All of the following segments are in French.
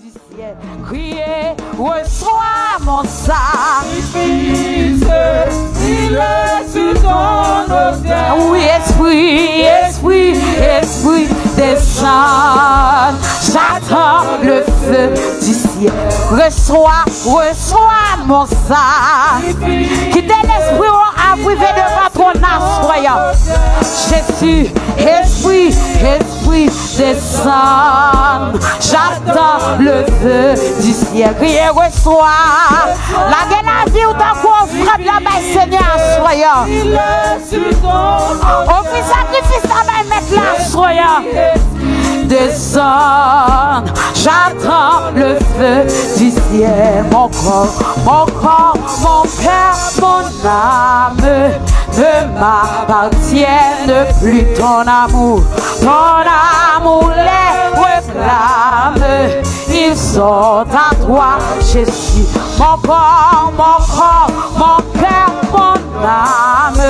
du ciel. Criez, reçois mon sacrifice. Il est sur ton autel. Oui, esprit, esprit, esprit, descend. J'attends le feu du ciel. Reçois, reçois mon sacrifice. Quittez l'esprit à privé devant ton assoyant. Jésus, esprit, esprit, descend. J'attends le feu du ciel. Criez, reçois. La gueule à vie ou ta cour, frère, la belle Seigneur, soyons. Il est sur ton autel. Au plus sacrifice, la belle mettre la soyons. Descends, j'attends le feu du ciel. Mon corps, mon cœur, mon âme ne m'appartiennent plus. Ton amour les réclame. Ils sont à toi, Jésus. Mon corps, mon cœur, mon âme.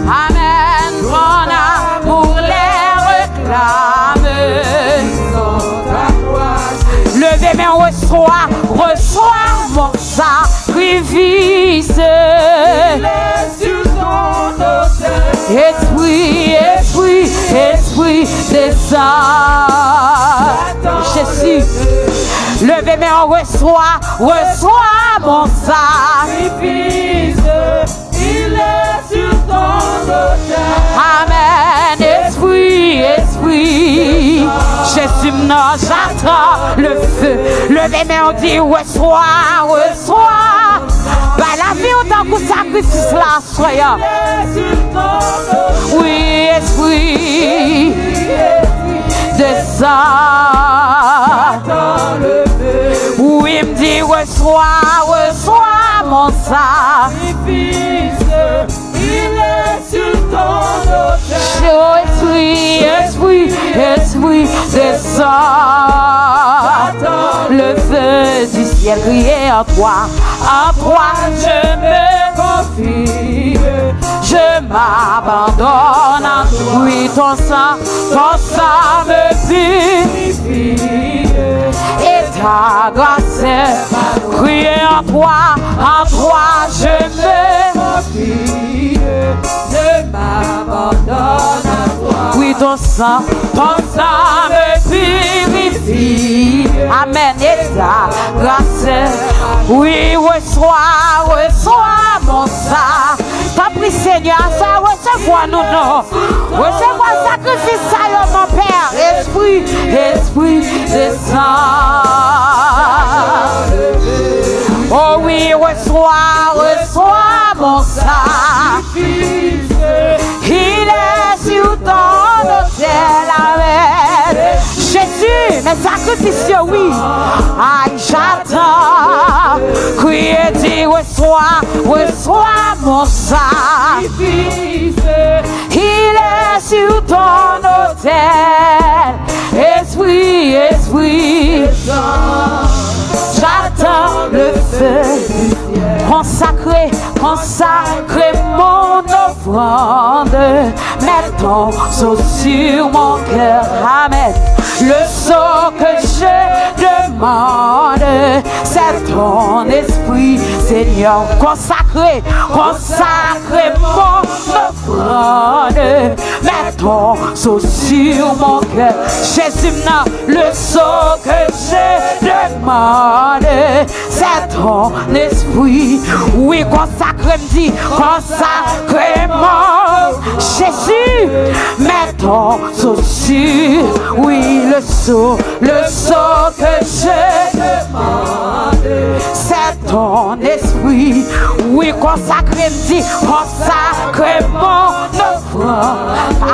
Amen, mon amour les réclame. Levez mes reçois mon sacrifice. Esprit, esprit, esprit, descend. Jésus, levez mes reçois mon sacrifice. Il est sur ton autel. Amen, esprit, esprit. Jésus, non, j'attends le feu. Levez mes on dit, reçois. Bah, la vie autant que sacrifice là, soyons. Oui, esprit, descend. Oui, me dit, reçois mon sacrifice. Il est sur ton autel. Esprit, descend. Le feu du ciel, criez en toi je me confie. Je m'abandonne en toi. Oui, ton sang me purifie. Et ta grâce, criez en toi je me confie. Je m'abandonne à toi. Oui, ton sang me purifie. Amen, et ta grâce. Oui, reçois mon sang. T'as pris Seigneur, ça recevoir nous non. Recevoir sacrifice ça, mon Père. Esprit, descend. Oh oui, reçois mon sacrifice. Il est sur ton autel. Amen. Jésus, mes sacrifices, oui. Aïe, j'attends. Criez, dis, reçois mon sacrifice. Il est sur ton autel. Esprit, j'attends le feu. Consacré mon offrande. Mets ton sceau sur mon cœur. Amen. Le sceau que je demande, c'est ton esprit, Seigneur. Consacré mon offrande. Mets ton sceau sur mon cœur. Jésus, le sceau que je demande, c'est ton esprit. Oui, consacré me dit, consacré-moi. Jésus, mets ton sceau sur. Oui, le sceau que je demande, c'est ton esprit. Oui, consacré me dit, consacré mon offrande.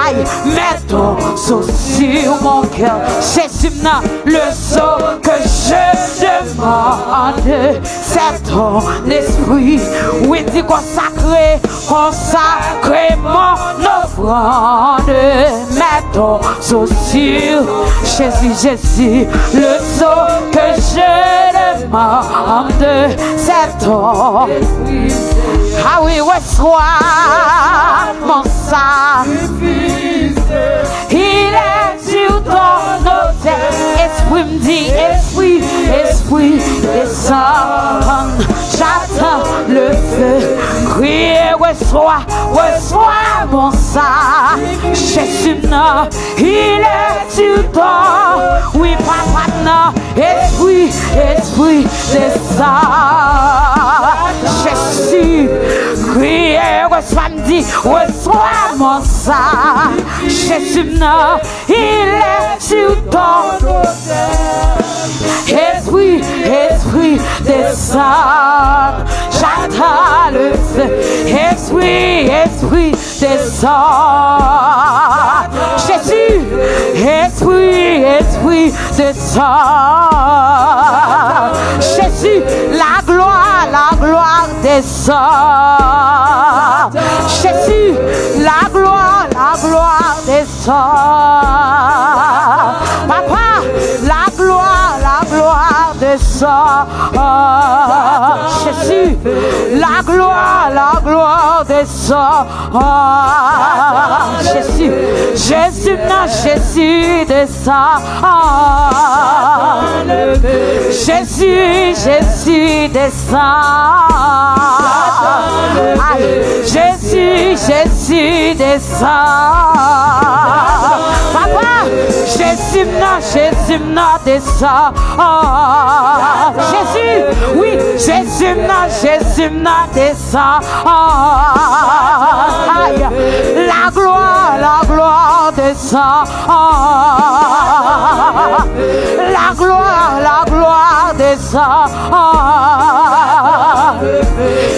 Aïe, mets ton sceau sur mon cœur. Jésus, le sceau que je demande, c'est ton esprit. Oui, dis consacré mon offrande. Mets ton sceau sur Jésus, le sceau que je demande, c'est ton esprit. Ah oui, reçois mon sacrifice. Il est sur ton Esprit me dit, esprit, esprit, descend. J'attends le feu. Crier, reçois mon sang. Jésus, non, il est sur toi. Oui, papa, non, esprit, esprit, descend. Jésus, crier, reçois, me dit, reçois mon sang. Jésus, non, il est sur ton esprit, esprit, descend. J'attends le feu. Esprit, esprit, descend. Jésus, esprit, esprit, descend. Jésus, la gloire descend. Jésus, la gloire descend. Papa, la gloire descend. Jésus, la gloire descend. Jésus, Jésus, non, Jésus descend. Jésus, Jésus descend. Jésus, Jésus descend. Papa, Jésus, non, descend. Jésus, oui, Jésus, non, descend. La gloire descend. La gloire descend.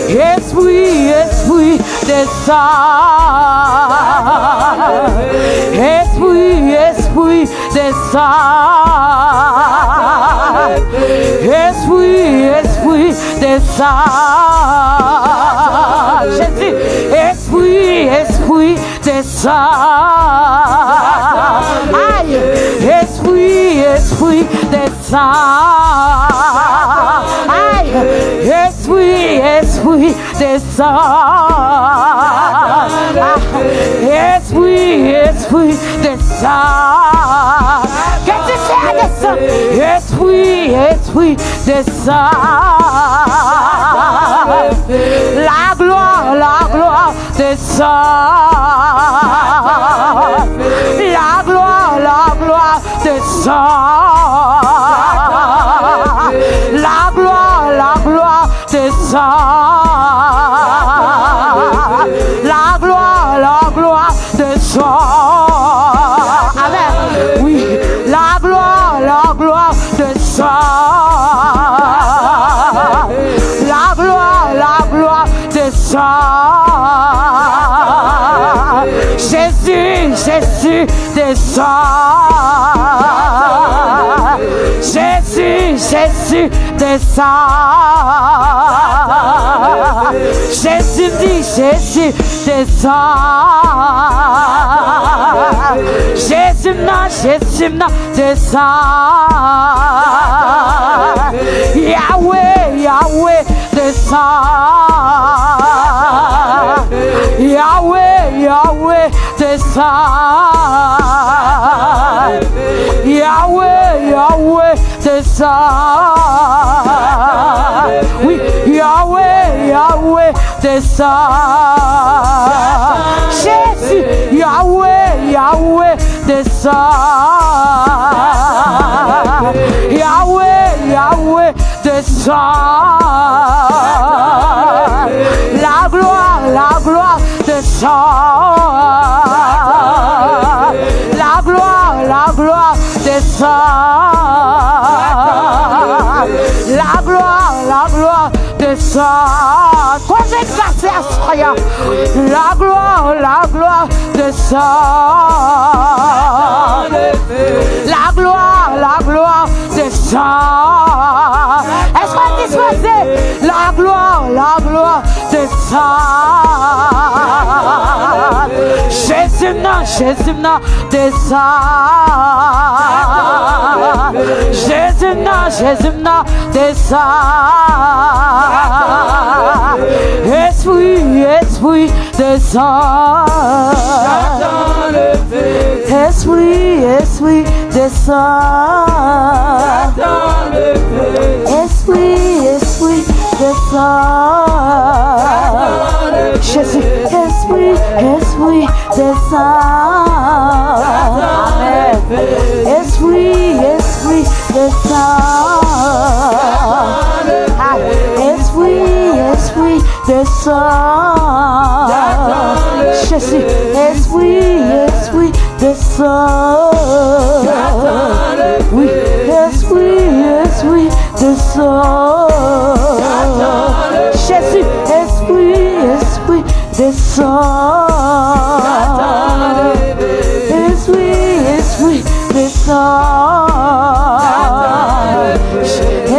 Esprit, esprit descend. Esprit, esprit descend. Esprit, esprit descend. Jésus, esprit, esprit descend. Aïe, esprit, esprit descend. Aïe, esprit, esprit descend. Esprit, esprit descend. Qu'est-ce que tu fais descend? Esprit, esprit descend. La gloire descend. La gloire descend. La gloire descend. La gloire descend. Amen. Oui, la gloire descend. La gloire descend. Jésus, Jésus descend. Jésus, Jésus descend. Jésus dit, Jésus descend. Jésus non, descend. Yahweh descend. Yahweh descend. Yahweh descend. Oui, Yahweh descend. Jésus, Yahweh descend. Yahweh descend. La gloire descend. La gloire descend. La gloire descend. Quoi j'ai passé à soya? La gloire descend. La gloire descend. Est-ce qu'on est disposé? La gloire descend. Jésus non, descend. Jésus non, descend. Esprit descend. Esprit descends. Esprit, esprit, descends. Jésus, esprit, esprit, descends. Amen. Esprit, esprit, descends. Esprit, esprit, descends. Jésus, esprit, esprit, descends. Oui, esprit, esprit, descends. Jésus, esprit, esprit, descends. Esprit, esprit, descends.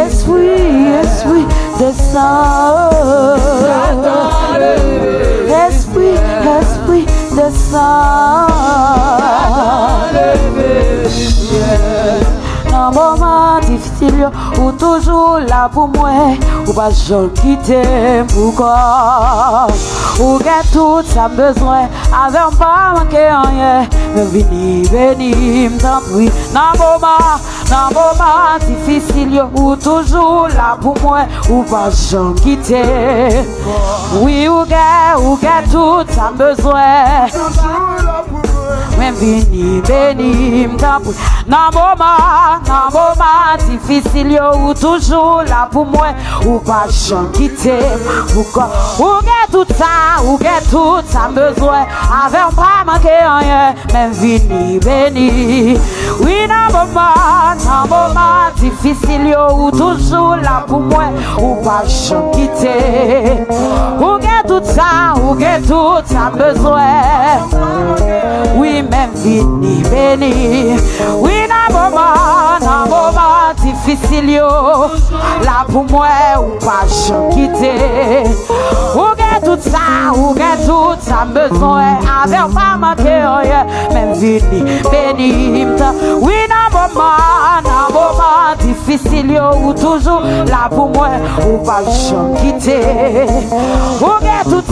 Esprit, esprit, descends. Esprit, esprit, descends. Dans moment difficile, ou toujours là pour moi, ou pas jamais quitter pourquoi. Ou get tout ça besoin, avec pas manquer rien, me vini, veni, m't'en prie. Dans moment difficile, ou toujours là pour moi, ou pas jamais quitter. Oui, ou get tout ça besoin. Mais vini, béni, m't'en prie. Dans moment difficile, ou toujours là pour moi, ou pas jamais quitter. Pourquoi? Ou get tout ça besoin, avec pas manquer rien, mais vini, béni. Oui, dans moment difficile, ou toujours là pour moi, ou pas jamais quitter. Ou get tout ça besoin. Oui, même vini, béni. Oui, dans moment difficile, là pour moi, ou pas jamais quitter. Ou get tout ça besoin, avec pas manquer rien, même vini, béni. Oui, dans moment difficile, ou toujours là pour moi, ou pas jamais quitter. Ou get tout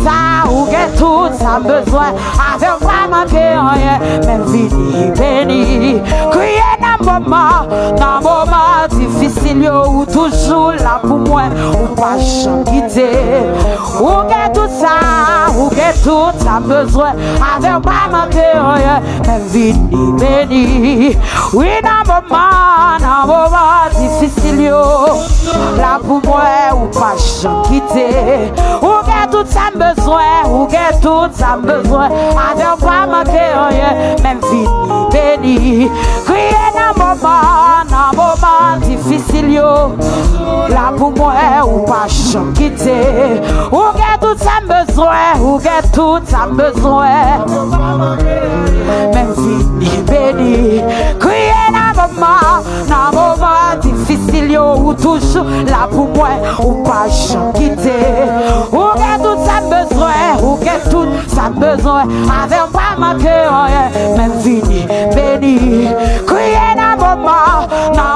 ça besoin, avec pas manquer rien, même vini, béni. Crier dans moment difficile, ou toujours là pour moi, ou pas jamais quitter. Ou get tout ça besoin, avec pas manquer rien, même vini, béni. Oui, dans moment difficile, là pour moi, ou pas jamais quitter. Ou get tout ça besoin, avec pas manquer rien, même vini, béni. Crier dans moment difficile, là pour moi, ou pas jamais quitter. Ou get tout ça besoin, même vini, béni. Crier dans moment difficile, ou toujours là pour moi, ou pas jamais quitter. Ou get tout ça besoin, avec pas manquer rien, même vini, béni. Crier dans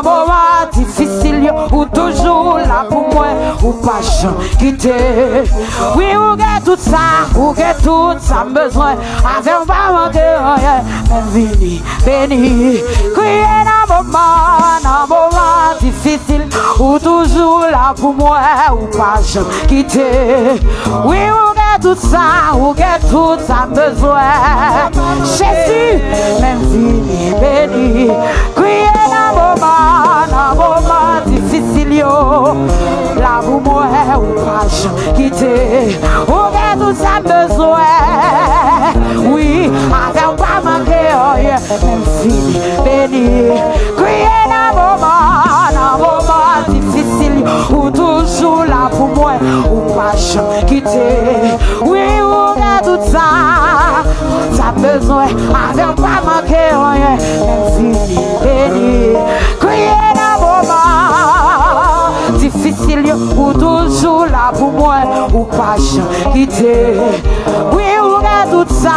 moment difficile, ou toujours là pour moi, ou pas jamais quitter. Oui, ou get tout ça besoin, avec pas manquer rien, même vini, béni. Crier dans moment difficile, ou toujours là pour moi, ou pas jamais quitter. Oui, ou get tout ça besoin. Jésus, même vini, béni. Crier dans moment difficile, là pour moi, ou pas jamais quitter. Ou get tout ça besoin. Oui, avec pas manquer rien, même vini, béni. Crier dans moment difficile, ou toujours là pour moi, ou pas jamais quitter. Oui, ou get tout ça besoin, avec pas manquer rien, même vini, béni. Crier dans moment difficile, ou toujours là pour moi, ou pas jamais quitter. Oui, ou get tout ça,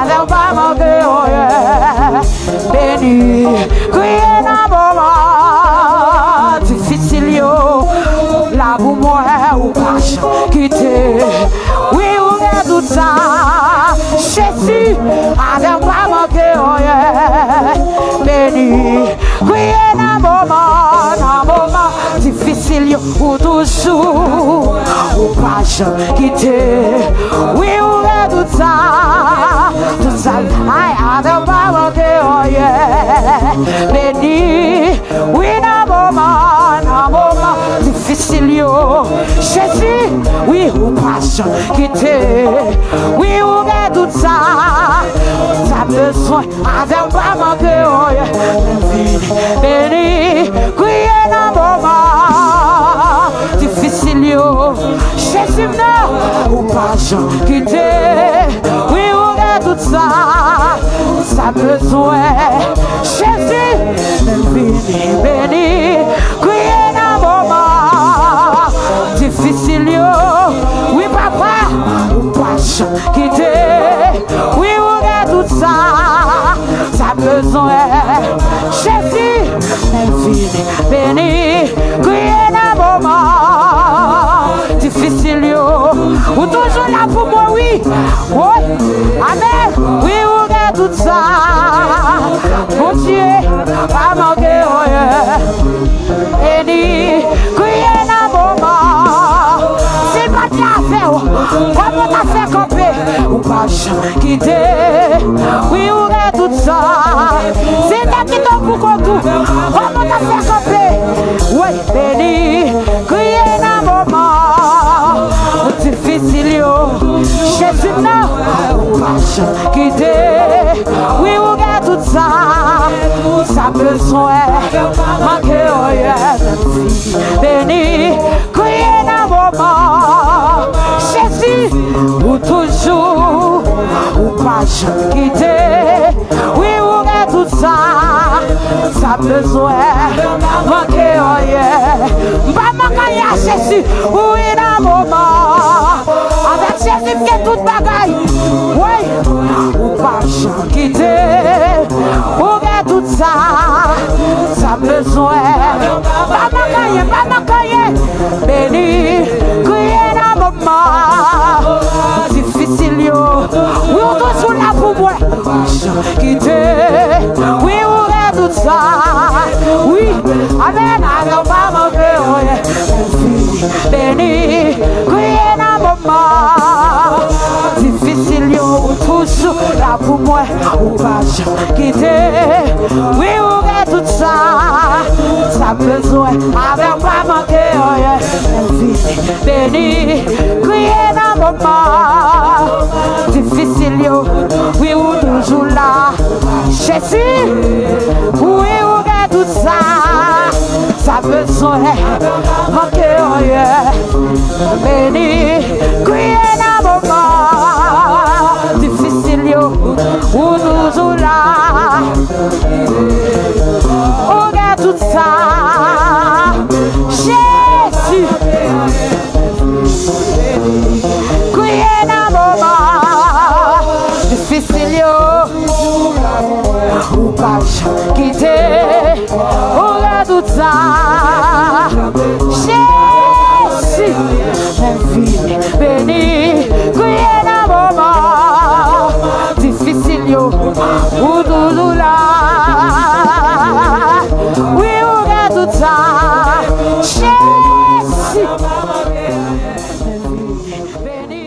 avec pas manquer rien, béni. Crier dans moment difficile, là pour moi, ou pas jamais quitter. Oui, ou get tout ça, Jésus, avec pas manquer rien, béni. Crier un moment difficile ou toujours ou pas quitter. Oui, ou tout ça, I have pas manqué, oh yeah. Béni, oui, un moment difficile, Jésus, oui, ou pas quitter. Oui, ou tout ça, ça besoin, avec pas manqué, oh yeah. Béni, crier un moment difficile, Jésus, non, ou pas quitter. Oui, ou tout ça, ça besoin, Jésus, béni, crier un moment difficile, oui, papa, ou pas quitter. Oui, ou tout ça, ça besoin, Jésus, béni, crier un moment difficile, ou toujours là pour moi, oui, oui, amen, oui, ou tout ça, mon Dieu, pas manquer, oh yeah. Béni, crier un moment, c'est pas de la faire, comment t'as fait camper, ou pas quitter, oui, ou tout ça, c'est ta qui tombe pour qu'on tout, comment t'as fait camper, oui, béni, crier un moment difficile, Jésus, non, ou pas quitter, oui, ou tout ça, ça besoin, manquer, oh yeah, béni, crier un moment, Jésus, ou toujours, ou pas quitter, oui, ou tout ça, ça besoin, manquer, oh yeah, pas manquer à Jésus, oui, un moment, avec Jésus qui est toute bagaille, oui, ou pas quitter, ou tout ça, ça besoin, pas manquer, béni, crier un moment difficile, oui, on toujours là pour moi, quitter, oui, ou tout ça, oui, amen, alors pas manquer, oh yeah, béni, crier un moment difficile, toujours là pour moi, ou pas quitter, oui, ou tout ça, ça besoin, avec pas manquer, oh yeah, béni, crier un moment difficile, oui, ou toujours là, Jésus, oui, ou tout ça, ça besoin, manquer, oh yeah, béni, crier un moment difficile, ou toujours là, ou tout ça, Jésus, crier un moment difficile, ou pas quitter, ou tout ça, Jésus, béni, crier un moment difficile, ou toujours là, oui, ou tout ça, Jésus, béni.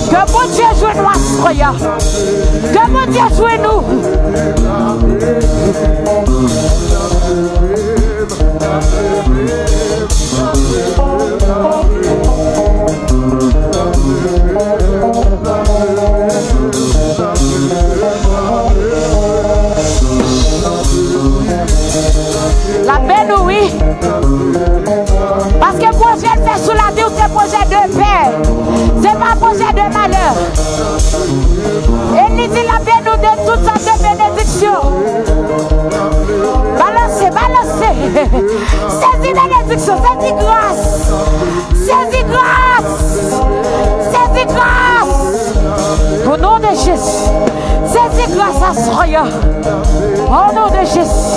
Que bon Dieu joue nous à Soya. Que bon Dieu joue nous. La peine, oui. Parce que le projet fait sous la vie, c'est un projet de paix. C'est pas un projet de malheur. Et il dit la paix nous donne toutes sortes de bénédictions. Balancez, balancez. Saisis bénédiction, saisis grâce. Saisis grâce. Saisis grâce. Au nom de Jésus. Saisis grâce à Soya. Au nom de Jésus.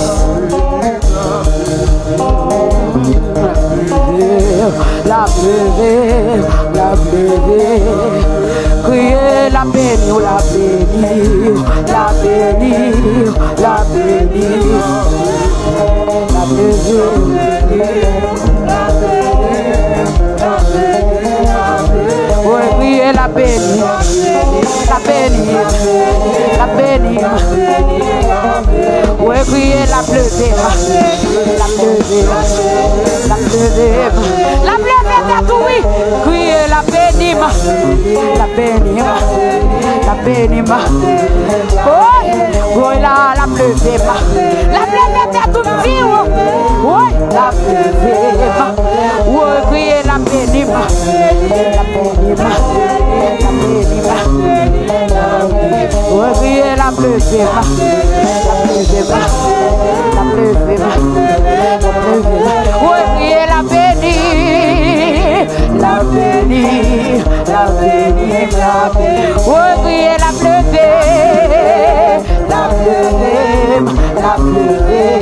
la lever. Criez la bénir, la bénir, la bénir, la bénir. La lever. Oui, criez la bénir, la bénir, la bénir. Oui, criez la lever, la lever, la lever. La lever tout, oui. Criez la bénir, la bénir, la bénir. Oui, la lever, la lever tout vie, oui, la lever. Oui, criez la bénir, la bénir. Oui, criez la lever, la lever. Oui, criez la bénir, la bénir, la bénir, la bénir. Oui, criez la lever, la lever, la lever.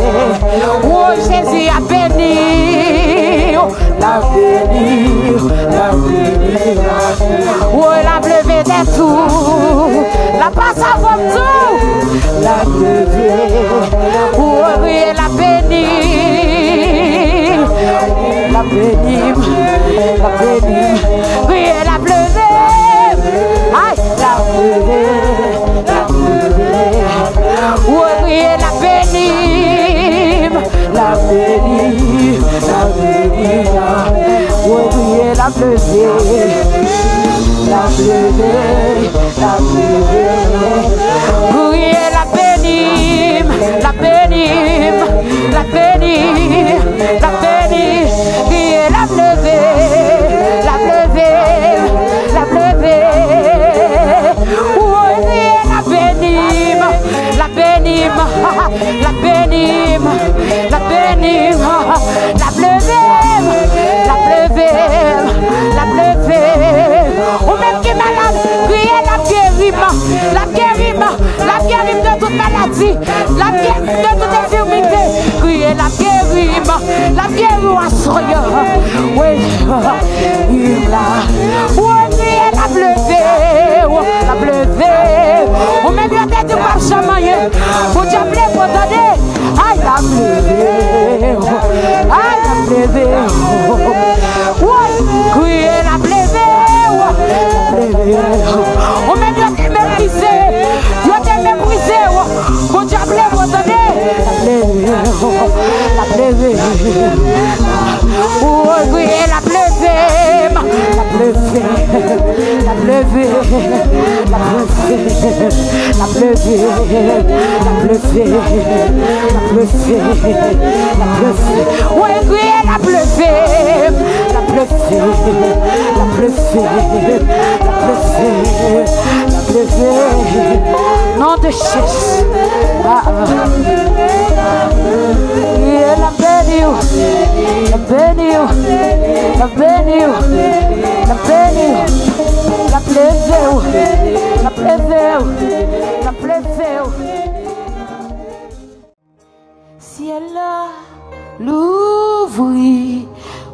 Oui, Jésus a béni, la bénir, la bénir, la bénir. Oui, la lever des tout, la passe avant tout, la lever. Oui, la bénir, la bénir, la bénir. Oui, la lever, aïe, la lever, la lever. Oui, la bénir, la bénir, la bénir. Oui, la lever, la lever, la lever. Oui, la bénir, la bénir, la bénir, la bénir. Oui, la lever, la lever, la lever. Oui, la bénir, la bénir, la bénir, la bénir, la lever, la lever, la lever. Ou même qui est malade, criez la guérima, la guérima, la guérima de toute maladie, la guérima de toute infirmité. Criez la guérima, la guérima soya. Oui, il l'a. Oui, criez la lever, la lever. Ou même la tête du pape chamaillé, vous diablez, vous donnez. Aïe, la lever, aïe, la lever. Oui, criez la lever. On met bien tes méprisé, bien tes méprisé, mon diable vous donner la pleuve, oh oui la pleuve, la pleuve, la pleuve, la pleuve, la pleuve, la pleuve, la pleuve, oui oui la pleuve, la pleuve, la pleuve. La pleuve, nom de Jésus. La bénir, la bénir, la bénir, la bénir, la pleuve, la pleuve, la pleuve. Ciel l'ouvrit,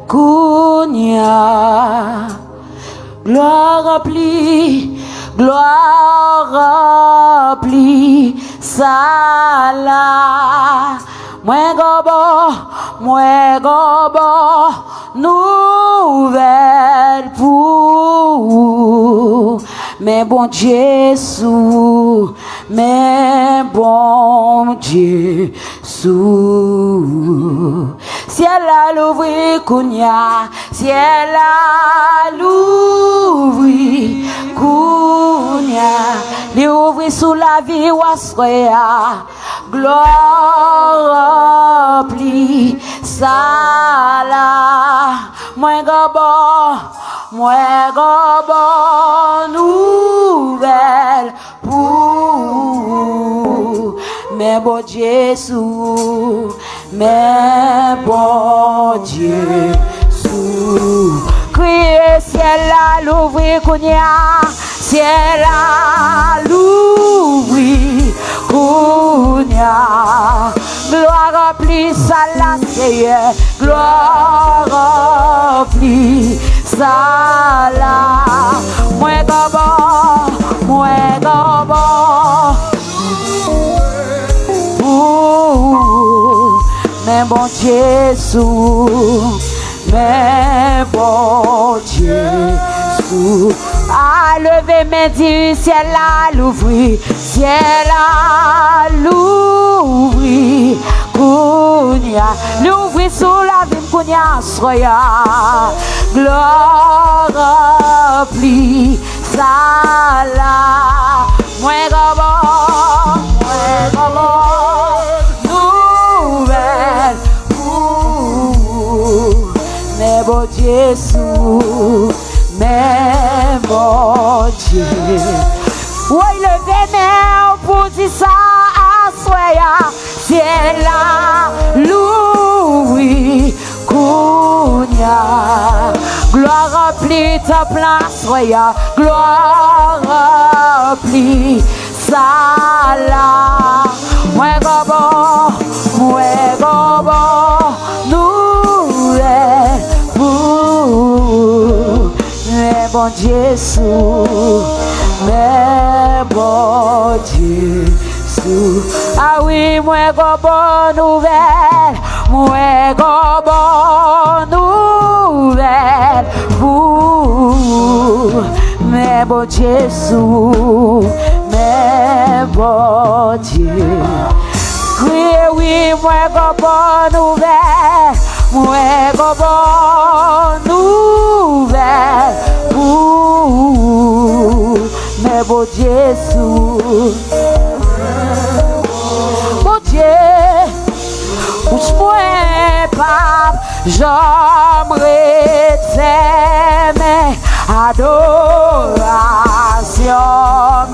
Kounia. Gloire remplie, sala. Moi gobo, nouvelle pour mais bon Dieu sous, mais bon Dieu sous. Ciel à l'ouvrir, Kounia, ciel à l'ouvrir, Kounia, l'ouvrir sous la vie, Wasrea, gloire remplie, sala, moi gobo, nouvelle pour, mais bon Dieu sous, mais bon Dieu sous. Criez ciel à l'ouvrir, Kounia, ciel à l'ouvrir, Kounia. Gloire remplie, ça la Seigneur, gloire remplie, ça là. Moi gobo. Mais bon Jésus, mais bon Jésus. À lever mes yeux, ciel à l'ouvrir, ciel à l'ouvrir. Kounia, l'ouvrir sous la vie, Kounia, soya. Gloire remplie, ça là. Moi gobo. Nouvelle pour mais bon Jésus, mais bon Dieu. Oui, le vénère pour dire ça à soya, ciel là, louis, Kounia. Gloire remplie ta place, soya, gloire remplie. Ça là, moi gobo, nouvelle pour mais bon Jésus, mais bon Jésus. Ah oui, moi gobo nouvelle pour mais bon Jésus. Mais bon Dieu, oui, moi bonne nouvelle, pour mais bon Jésus, bon Dieu, pousse-moi pas, j'aimerais t'aimer, adoration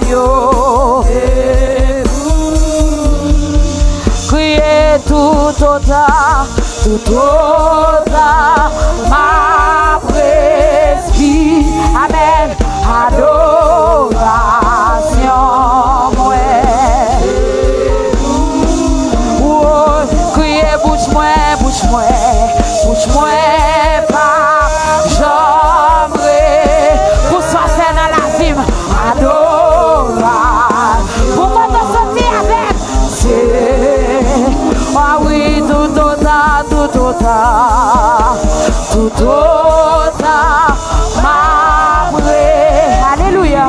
mieux. Crier tout autant, ma presqu'île, amen, adoration, ouais. Oh, crier bouche-moi, pas, j'aimerais, pour ça c'est dans la vie, adoration, pourquoi t'as sorti avec, c'est, ah oui, tout autant, ma vraie, alléluia,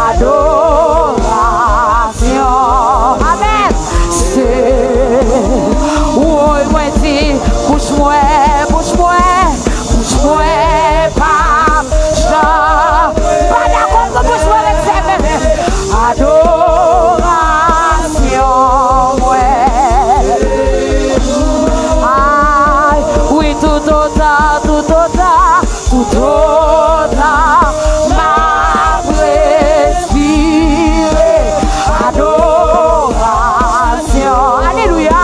adoration, amen, c'est, oui, moi dis, bouche-moi, pas, pas d'accord que bouche-moi avec ses mains, adoration, ouais, aïe, oui, tout autant, ma respire, adoration, alléluia,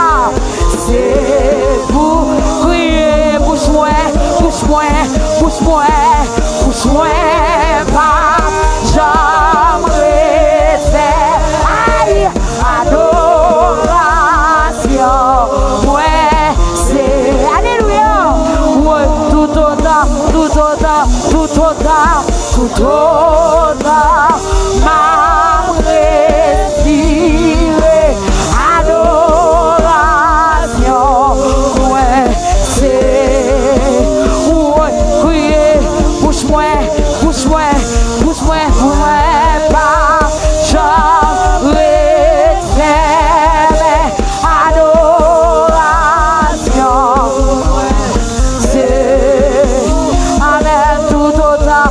c'est pour crier, bouche-moi, pas, j'aimerais faire, aïe, adoration, ouais, c'est, alléluia, ouais, tout autant, ma respire, adoration, ouais, c'est, ouais, crier, bouche-moi, pas, j'aimerais t'aimer, adoration, c'est, amen, tout autant,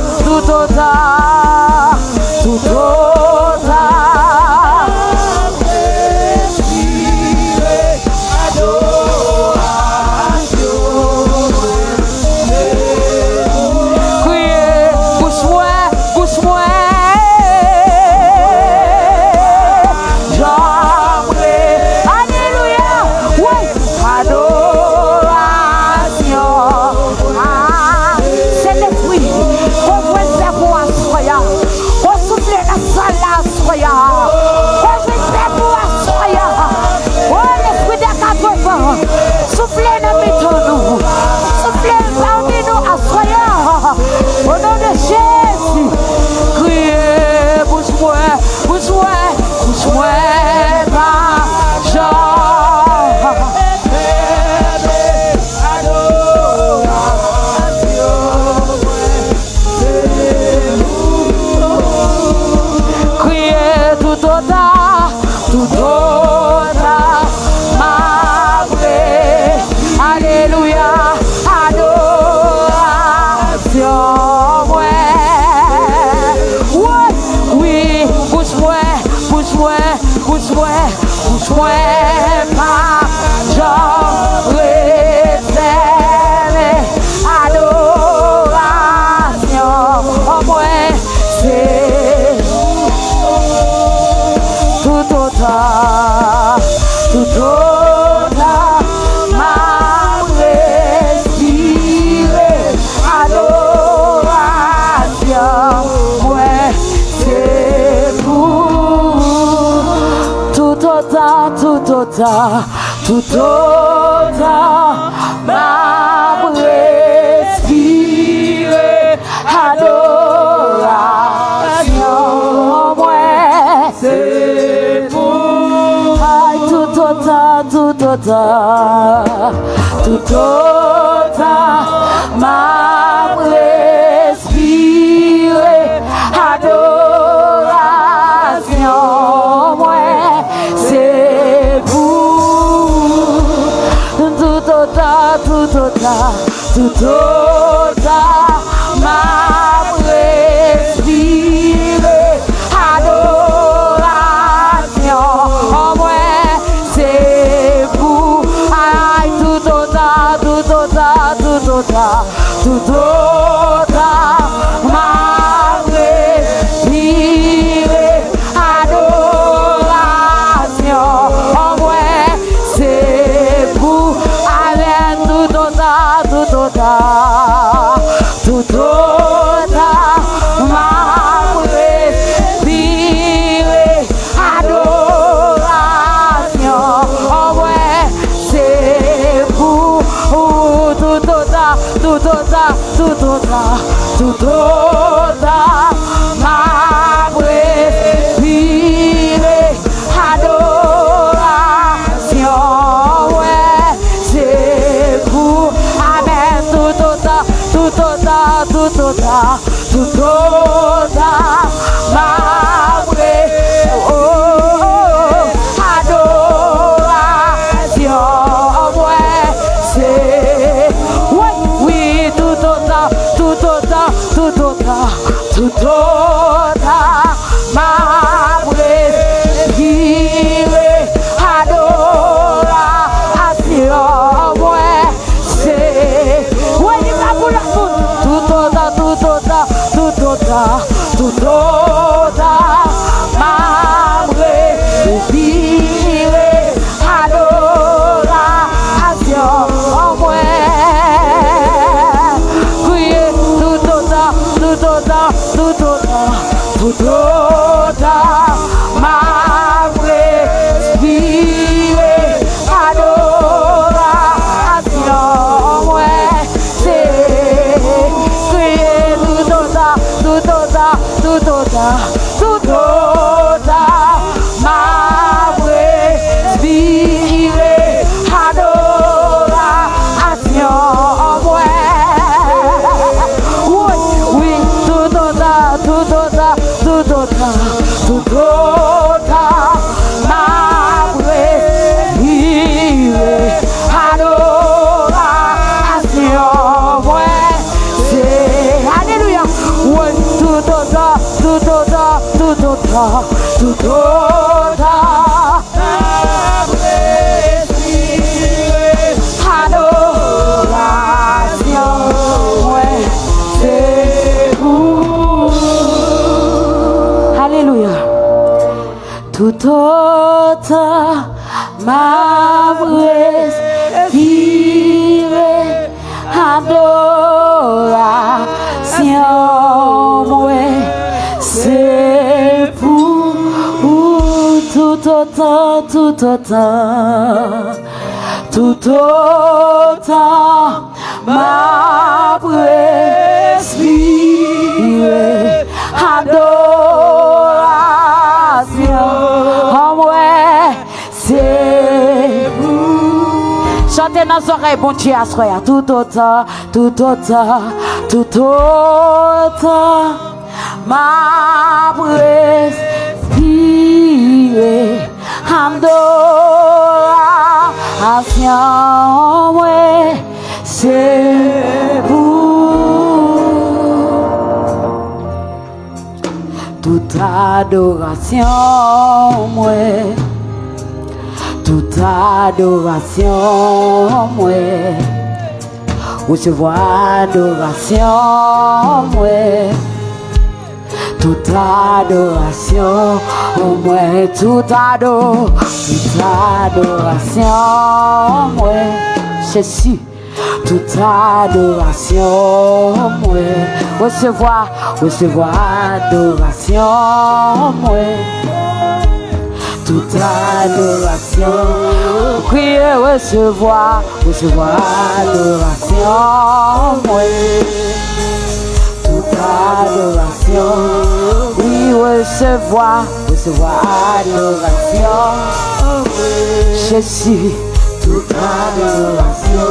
crier, bouche-moi, j'aimerais, alléluia, ouais, adoration, c'est l'esprit, on veut faire pour Assoya, on souffle la salle à Assoya, on veut faire pour Assoya, oh l'esprit des 4 vents, soufflez dans nous, soufflez parmi nous Assoya. m'a respiré adoration, ouais, c'est pour tout autant, m'a respiré adoration, ouais, c'est pour tout autant, m'a respiré adoration, ouais, c'est pour tout autant, m'a respiré adoration, ouais, c'est pour avec tout autant, m'a respiré adoration, ouais, c'est pour tout autant, m'a respiré adoration, ouais, c'est pour avec tout autant, m'a adoration, ouais, c'est oui, tout autant, m'a respiré adoration, ouais, c'est oui, il va pour la foule, tout autant, m'a respiré adoration, ouais, crier tout autant, m'a respiré adoration, ouais, c'est crier tout autant, m'a respiré adoration, ouais, oui, tout autant, m'a respiré adoration, ouais, c'est alléluia, ouais, tout autant, adoration, ouais, c'est vous. Alléluia. Tout autant m'a respiré adoration, ouais, c'est pour tout autant, m'a respiré adoration, ouais, c'est vous. Chantez dans nos oreilles, bon Dieu, à soir, tout autant, m'a respiré adoration, ouais, c'est vous. Toute adoration, ouais, toute adoration, ouais, recevoir adoration, ouais. Toute adoration, ouais, toute adoration, ouais, Jésus, toute adoration, ouais, recevoir adoration, ouais, toute adoration. Priez, recevoir adoration. Oui, toute adoration. Oui, recevoir adoration. Jésus, toute adoration.